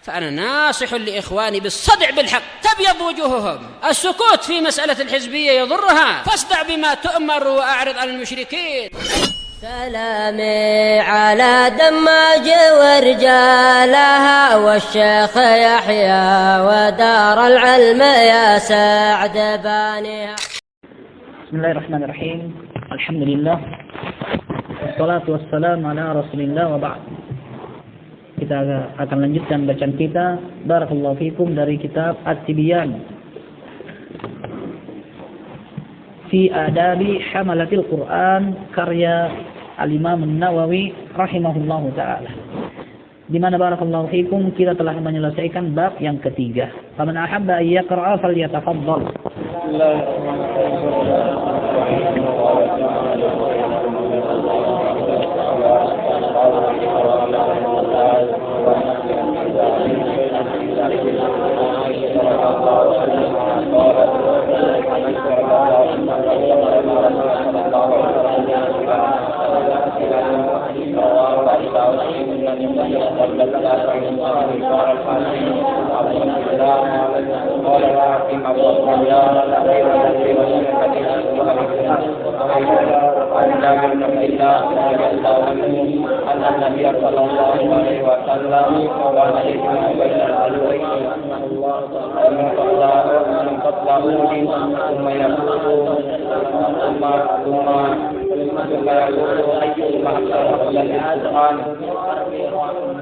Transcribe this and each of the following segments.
فأنا ناصح لإخواني بالصدع بالحق تبيض وجوههم. السكوت في مسألة الحزبية يضرها، فاصدع بما تؤمر وأعرض عن المشركين. سلامي على دماج ورجالها والشيخ يحيى ودار العلم يا سعد بانيها. بسم الله الرحمن الرحيم. الحمد لله wassalatu wassalamu ala rasulillah wa ba'd. Kita akan lanjutkan bacaan kita barakallahu fikum dari kitab At-Tibyan fi adabi hamalatil Quran karya Al-Imam An-Nawawi rahimahullahu ta'ala, di mana barakallahu fikum kita telah menyelesaikan bab yang ketiga. Faman ahabba an yaqra'a falyatafaddal.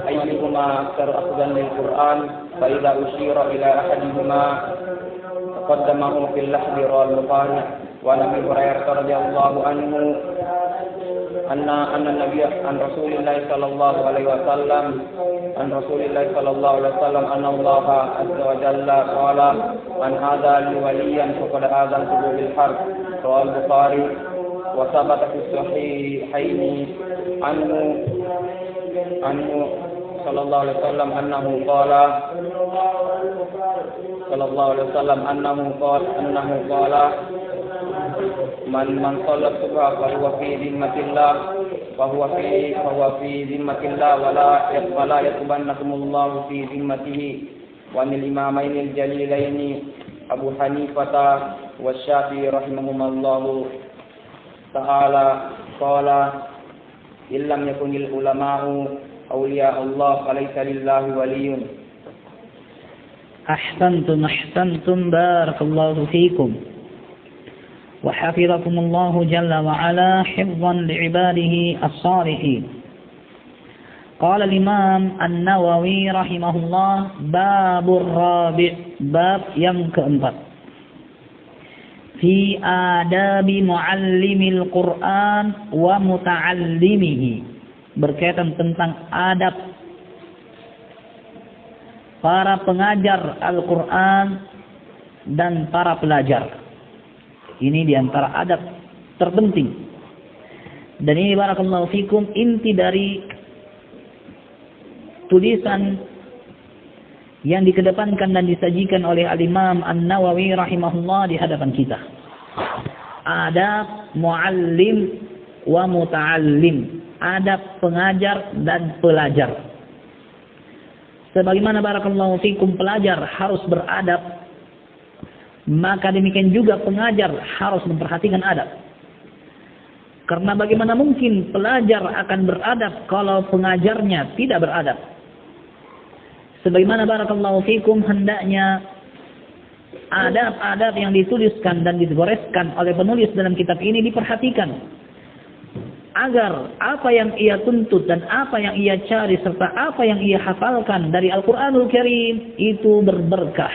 أيهما أكثر أخذا للقرآن فإذا أشير إلى أحدهما قدمه في اللحظ رواه البخاري. وعن أبي هريرة رضي الله عنه أن النبي عن رسول الله صلى الله عليه وسلم أن الله عز وجل قال من هذا لوليا فقد آذنته بالحرب رواه البخاري. وثبت في الصحيحين عنه صلى الله عليه وسلم أنه قال من صلى الصبح فهو في ذمة الله ولا يقبلنكم الله في ذمته. وعن الإمامين الجليلين أبو حنيفة والشافعي رحمهما الله تعالى قال إن لم يكن العلماء أولياء الله فليس لله ولي. أحسنتم بارك الله فيكم وحفظكم الله جل وعلا حفظا لعباده الصالحين. قال الإمام النووي رحمه الله باب الرابع bab yang keempat fi adabi muallimil Quran wa muta'allimihi, berkaitan tentang adab para pengajar Al-Quran dan para pelajar. Ini diantara adab terpenting. Dan ini barakallahu fikum inti dari tulisan yang dikedepankan dan disajikan oleh Al-Imam An-Nawawi rahimahullah di hadapan kita. Adab muallim wa muta'allim, adab pengajar dan pelajar. Sebagaimana barakallahu fikum pelajar harus beradab, maka demikian juga pengajar harus memperhatikan adab. Karena bagaimana mungkin pelajar akan beradab kalau pengajarnya tidak beradab? Sebagaimana barakallahu fikum hendaknya adab-adab yang dituliskan dan digoreskan oleh penulis dalam kitab ini diperhatikan, agar apa yang ia tuntut dan apa yang ia cari serta apa yang ia hafalkan dari Al-Quranul Karim itu berberkah.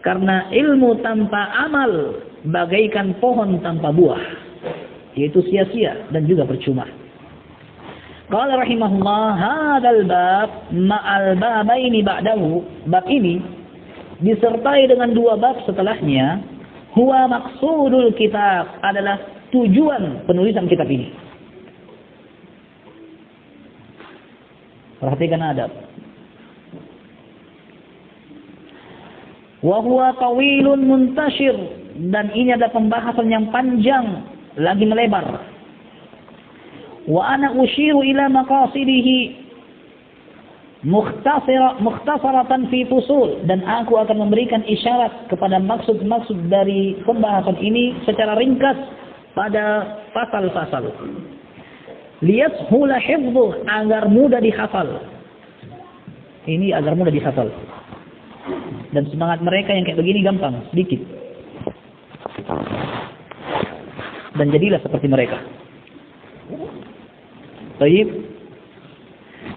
Karena ilmu tanpa amal bagaikan pohon tanpa buah, yaitu sia-sia dan juga percuma. Qala rahimahullah hadzal bab ma'al babaini ba'dahu, bab ini disertai dengan dua bab setelahnya, huwa maqsudul kitab, adalah tujuan penulisan kitab ini. Perhatikan adab. Wa huwa tawilun muntashir, dan ini ada pembahasan yang panjang lagi melebar. Wa ana usyiru ila maqasidihi, mukhtasaratan fi fusul, dan aku akan memberikan isyarat kepada maksud-maksud dari pembahasan ini secara ringkas pada pasal-pasal. Liyashula hifdhuh, agar mudah dihafal. Ini agar mudah dihafal. Dan semangat mereka yang kayak begini gampang, sedikit. Dan jadilah seperti mereka. Baik.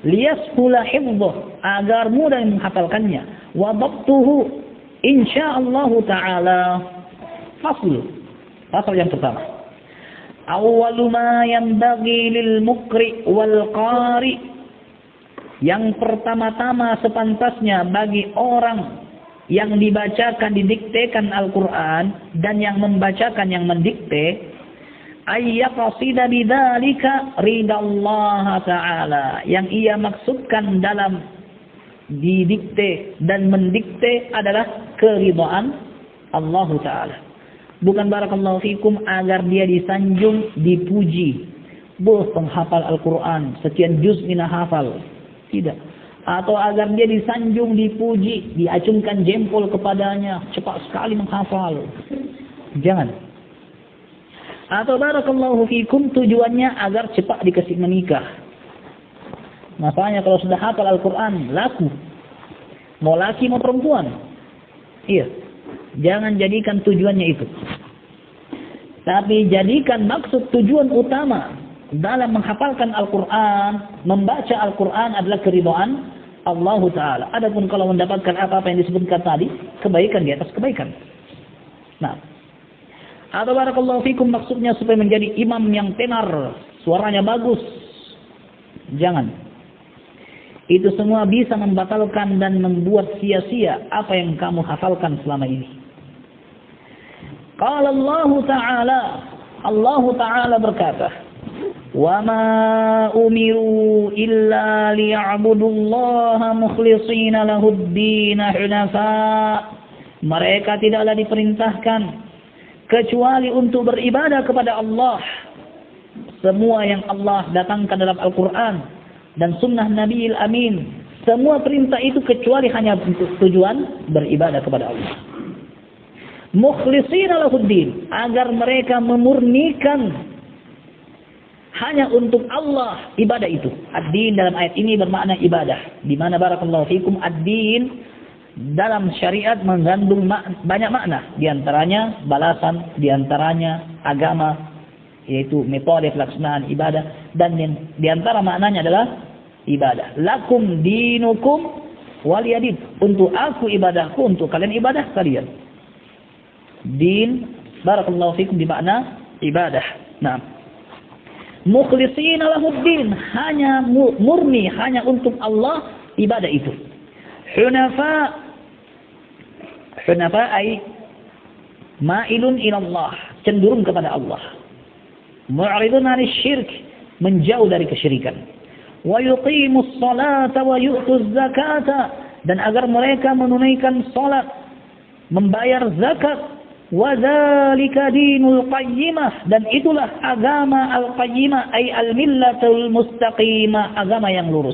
Liyashula hifdhuh, agar mudah menghafalkannya. Wa dhabtuhu insyaallah taala. Fasal yang pertama. Awwalu ma yanbaghi lil muqri wal qari. Yang pertama-tama sepantasnya bagi orang yang dibacakan, didiktekan Al-Quran, dan yang membacakan, yang mendikte, ayyaqasida bidzalika ridallaha ta'ala, yang ia maksudkan dalam didikte dan mendikte adalah keridhaan Allah Ta'ala. Bukan barakallahu fikum agar dia disanjung, dipuji. Penghafal Al-Quran, sekian juz mina hafal. Tidak. Atau agar dia disanjung, dipuji, diacungkan jempol kepadanya, cepat sekali menghafal. Jangan. Atau barakallahu fikum tujuannya agar cepat dikasih menikah. Makanya kalau sudah hafal Al-Quran, laku. Mau laki mau perempuan. Iya. Jangan jadikan tujuannya itu. Tapi jadikan maksud tujuan utama dalam menghafalkan Al-Quran, membaca Al-Quran adalah keridhaan Allah Ta'ala. Adapun kalau mendapatkan apa-apa yang disebutkan tadi, kebaikan di atas kebaikan. Nah, atau barakallahu fikum maksudnya supaya menjadi imam yang tenar, suaranya bagus. Jangan. Itu semua bisa membatalkan dan membuat sia-sia apa yang kamu hafalkan selama ini. Qala Allah Ta'ala berkata, wa ma umiru illa liya'budullaha mukhlishina lahud-din hunafa. Mereka tidaklah diperintahkan kecuali untuk beribadah kepada Allah. Semua yang Allah datangkan dalam Al-Quran dan sunnah Nabiil Amin, semua perintah itu kecuali hanya untuk tujuan beribadah kepada Allah. Mukhlishina lahud-din, agar mereka memurnikan hanya untuk Allah ibadah itu. Ad-din dalam ayat ini bermakna ibadah. Di mana barakallahu fikum ad-din dalam syariat mengandung banyak makna. Di antaranya balasan, di antaranya agama, yaitu metode pelaksanaan ibadah, dan di antara maknanya adalah ibadah. Lakum dinukum waliyadin. Untuk aku ibadahku, untuk kalian ibadah kalian. Din barakallahu fikum bermakna ibadah. Nah, mukhlishina lahuddin, hanya murni, hanya untuk Allah ibadah itu. Hunafa ay ma'ilun ilallah, cenderung kepada Allah. Mu'ridun 'anil syirk, menjauh dari kesyirikan. Wa yuqimus salata wa yu'tuz zakata, dan agar mereka menunaikan salat, membayar zakat. Wa dzalika dinul qayyimah, dan itulah agama al-qayyimah ay al-millatul mustaqimah, agama yang lurus.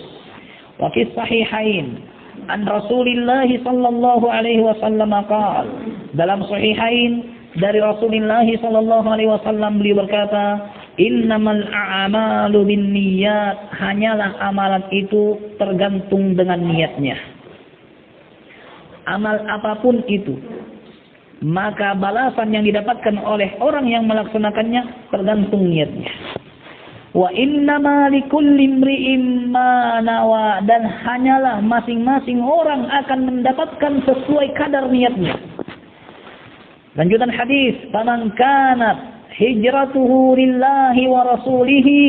Wa fi sahihain an Rasulillah sallallahu alaihi wasallam qala, dalam sahihain dari Rasulullah sallallahu alaihi wasallam beliau berkata, innamal a'malu binniyat, hanyalah amalan itu tergantung dengan niatnya. Amal apapun itu, maka balasan yang didapatkan oleh orang yang melaksanakannya tergantung niatnya. Wa innama likulli imri'in ma nawa, dan hanyalah masing-masing orang akan mendapatkan sesuai kadar niatnya. Lanjutan hadis, faman kanat hijratuhu lillahi wa rasulihi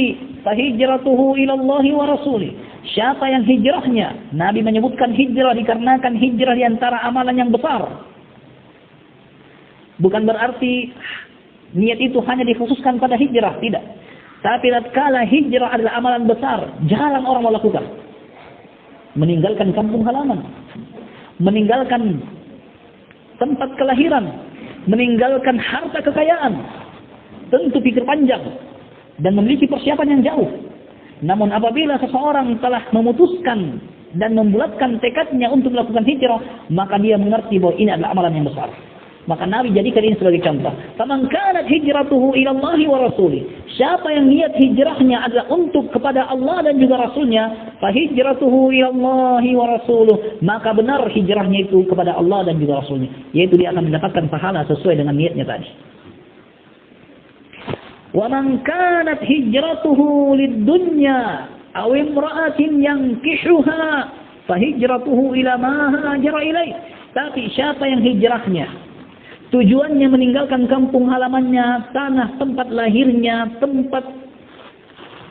fa hijratuhu ila Allahi wa rasulih. Siapa yang hijrahnya, Nabi menyebutkan hijrah dikarenakan hijrah di antara amalan yang besar. Bukan berarti niat itu hanya dikhususkan pada hijrah, tidak. Tapi tatkala hijrah adalah amalan besar, jarang orang melakukan. Meninggalkan kampung halaman, meninggalkan tempat kelahiran, meninggalkan harta kekayaan, tentu pikir panjang dan memiliki persiapan yang jauh. Namun apabila seseorang telah memutuskan dan membulatkan tekadnya untuk melakukan hijrah, maka dia mengerti bahwa ini adalah amalan yang besar. Maka Nabi jadikan ini sebagai contoh. Faman kanat hijratuhu ila Allah wa rasulih. Siapa yang niat hijrahnya adalah untuk kepada Allah dan juga Rasulnya, fa hijratuhu ila Allah wa rasuluh. Maka benar hijrahnya itu kepada Allah dan juga Rasulnya. Yaitu dia akan mendapatkan pahala sesuai dengan niatnya tadi. Wa man kanat hijratuhu lid-dunya aw imra'atin yankihuha fa hijratuhu ila ma hajara ilaih. Tapi siapa yang hijrahnya tujuannya meninggalkan kampung halamannya, tanah tempat lahirnya, tempat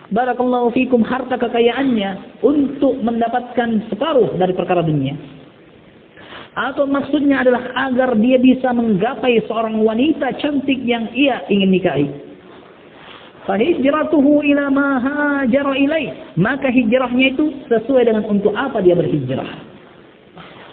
barakallahu fikum harta kekayaannya untuk mendapatkan separuh dari perkara dunia. Atau maksudnya adalah agar dia bisa menggapai seorang wanita cantik yang ia ingin nikahi. Fa hijratuhu ila ma hajara ilaih. Maka hijrahnya itu sesuai dengan untuk apa dia berhijrah.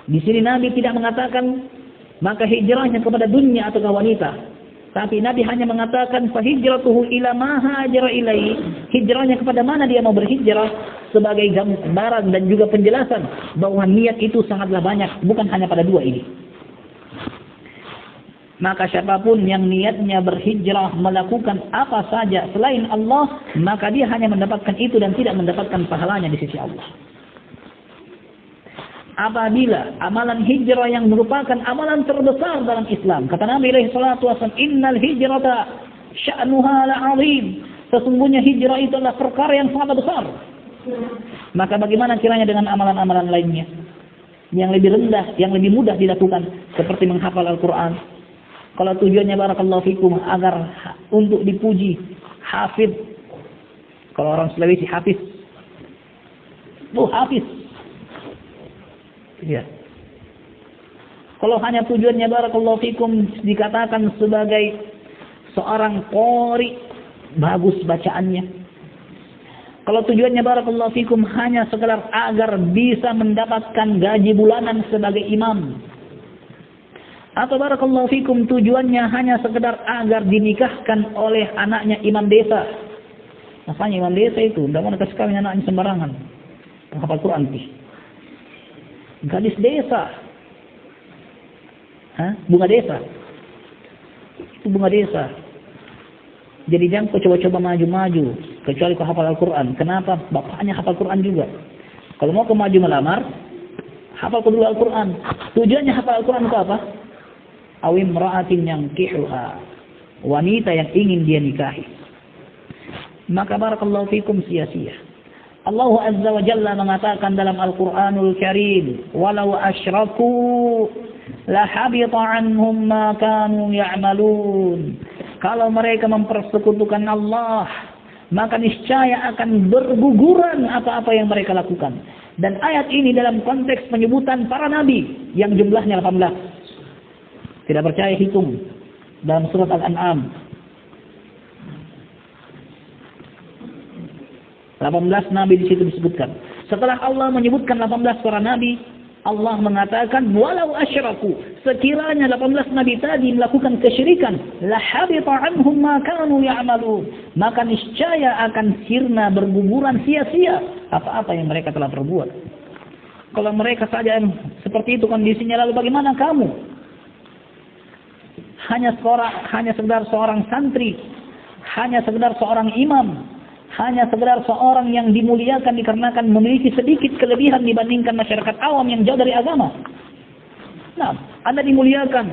Di sini Nabi tidak mengatakan maka hijrahnya kepada dunia atau wanita. Tapi Nabi hanya mengatakan fahijratuhu ila ma hajara ilaihi. Hijrahnya kepada mana dia mau berhijrah, sebagai gambaran dan juga penjelasan bahwa niat itu sangatlah banyak, bukan hanya pada dua ini. Maka siapapun yang niatnya berhijrah melakukan apa saja selain Allah, maka dia hanya mendapatkan itu dan tidak mendapatkan pahalanya di sisi Allah. Apabila amalan hijrah yang merupakan amalan terbesar dalam Islam, kata Nabi SAW, innal hijrata sya'nuha la'azim. Sesungguhnya hijrah itu adalah perkara yang sangat besar. Maka bagaimana kiranya dengan amalan-amalan lainnya yang lebih rendah, yang lebih mudah dilakukan, seperti menghafal Al-Quran. Kalau tujuannya barakallahu fikum agar untuk dipuji, hafid. Kalau orang Sulawesi hafiz. Hafiz. Ya. Kalau hanya tujuannya barakallahu fikum dikatakan sebagai seorang qori, bagus bacaannya. Kalau tujuannya barakallahu fikum hanya sekedar agar bisa mendapatkan gaji bulanan sebagai imam. Atau barakallahu fikum tujuannya hanya sekedar agar dinikahkan oleh anaknya imam desa. Makanya imam desa itu tidak mau kasih kawin anaknya sembarangan. Menghafal Quran sih. Gadis desa. Bunga desa. Itu bunga desa. Jadi jangan kau coba-coba maju-maju. Kecuali kau hafal Al-Quran. Kenapa? Bapaknya hafal Quran juga. Kalau mau kau maju melamar, hafal dulu Al-Quran. Tujuannya hafal Al-Quran itu apa? Awim ra'atin yang kihuha. Wanita yang ingin dia nikahi. Maka barakallahu fikum sia-sia. Allah Azza wa Jalla mengatakan dalam Al-Quranul Karim, walau asyraku lahabita anhum ma kanu ya'malun. Kalau mereka mempersekutukan Allah, maka niscaya akan berguguran apa-apa yang mereka lakukan. Dan ayat ini dalam konteks penyebutan para nabi yang jumlahnya 18. Tidak percaya hitung dalam surat Al-An'am. 18 nabi di situ disebutkan. Setelah Allah menyebutkan 18 para nabi, Allah mengatakan walau asyraku, sekiranya 18 nabi tadi melakukan kesyirikan, la habita anhum ma kanu ya'malun, maka niscaya akan sirna berguguran sia-sia apa-apa yang mereka telah perbuat. Kalau mereka saja seperti itu kondisinya, lalu bagaimana kamu? Hanya sekedar seorang santri, hanya sekedar seorang imam, hanya sekedar seorang yang dimuliakan dikarenakan memiliki sedikit kelebihan dibandingkan masyarakat awam yang jauh dari agama. Nah, Anda dimuliakan,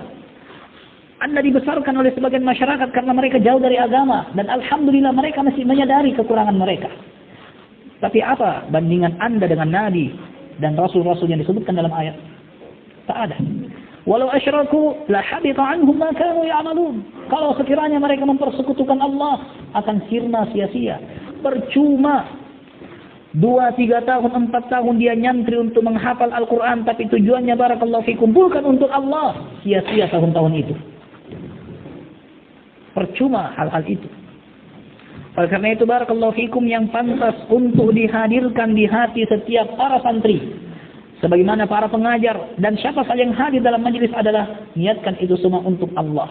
Anda dibesarkan oleh sebagian masyarakat karena mereka jauh dari agama, dan alhamdulillah mereka masih menyadari kekurangan mereka. Tapi apa bandingan Anda dengan Nabi dan Rasul-Rasul yang disebutkan dalam ayat? Tak ada. Walau asyraku la habita anhum ma kanu ya'malun. Kalau sekiranya mereka mempersekutukan Allah, akan sirna sia-sia. Percuma 2-3 tahun, 4 tahun dia nyantri untuk menghafal Al-Quran, tapi tujuannya barakallahu fikum bukan untuk Allah, sia-sia tahun-tahun itu. Percuma hal-hal itu. Oleh karena itu barakallahu fikum yang pantas untuk dihadirkan di hati setiap para santri, sebagaimana para pengajar dan siapa saja yang hadir dalam majelis adalah niatkan itu semua untuk Allah.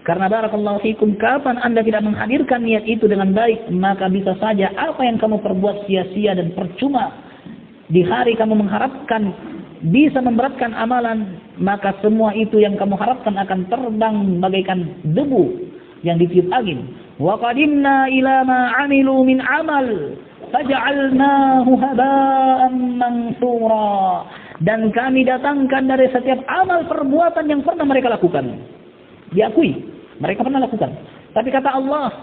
Karena barakallahu fikum, kapan Anda tidak menghadirkan niat itu dengan baik, maka bisa saja apa yang kamu perbuat sia-sia dan percuma. di hari kamu mengharapkan bisa memberatkan amalan, maka semua itu yang kamu harapkan akan terbang bagaikan debu yang ditiup angin. Wa qadimna ila ma 'amilu min 'amal faj'alnahu haba'an mansura. Dan kami datangkan dari setiap amal perbuatan yang pernah mereka lakukan. Diakui, mereka pernah lakukan. Tapi kata Allah,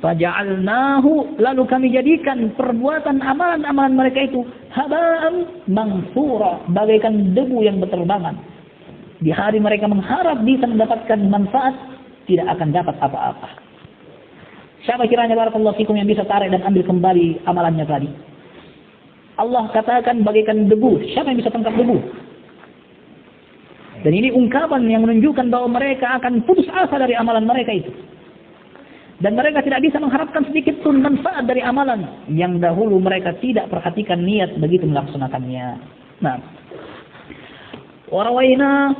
faja'alnahu, lalu kami jadikan perbuatan amalan-amalan mereka itu haba'an mansura, bagaikan debu yang berterbangan. Di hari mereka mengharap bisa mendapatkan manfaat, tidak akan dapat apa-apa. Siapa kiranya barakallahu fikum yang bisa tarik dan ambil kembali amalannya tadi? Allah katakan bagaikan debu. Siapa yang bisa tangkap debu? Dan ini ungkapan yang menunjukkan bahwa mereka akan putus asa dari amalan mereka itu. Dan mereka tidak bisa mengharapkan sedikit pun manfaat dari amalan yang dahulu mereka tidak perhatikan niat begitu melaksanakannya. Nah, warawaina,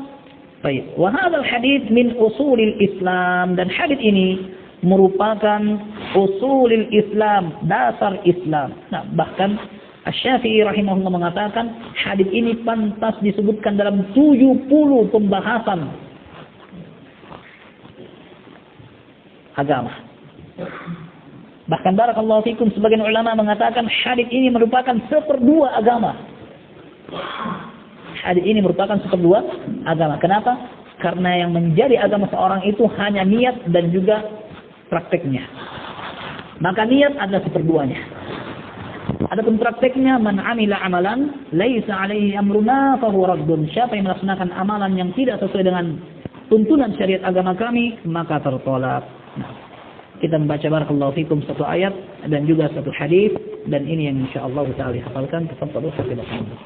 baik. Wa hadzal hadits min usulil Islam, dan hadits ini merupakan usulil Islam, dasar Islam. Nah, bahkan Asy-Syafi'i rahimahullah mengatakan hadits ini pantas disebutkan dalam 70 pembahasan agama. Bahkan barakallahu fikum, sebagian ulama mengatakan hadits ini merupakan 1/2 agama. Hadits ini merupakan 1/2 agama. Kenapa? Karena yang menjadi agama seorang itu hanya niat dan juga prakteknya. Maka niat adalah 1/2-nya. Adapun prakteknya, man amila amalan laisa alaihi amruna fahuwa raddun. Siapa yang melaksanakan amalan yang tidak sesuai dengan tuntunan syariat agama kami, maka tertolak. Nah, kita membaca barakallahu fikum satu ayat dan juga satu hadis, dan ini yang insyaallah taala hafalkan. Tafadhalu hafizakumullah.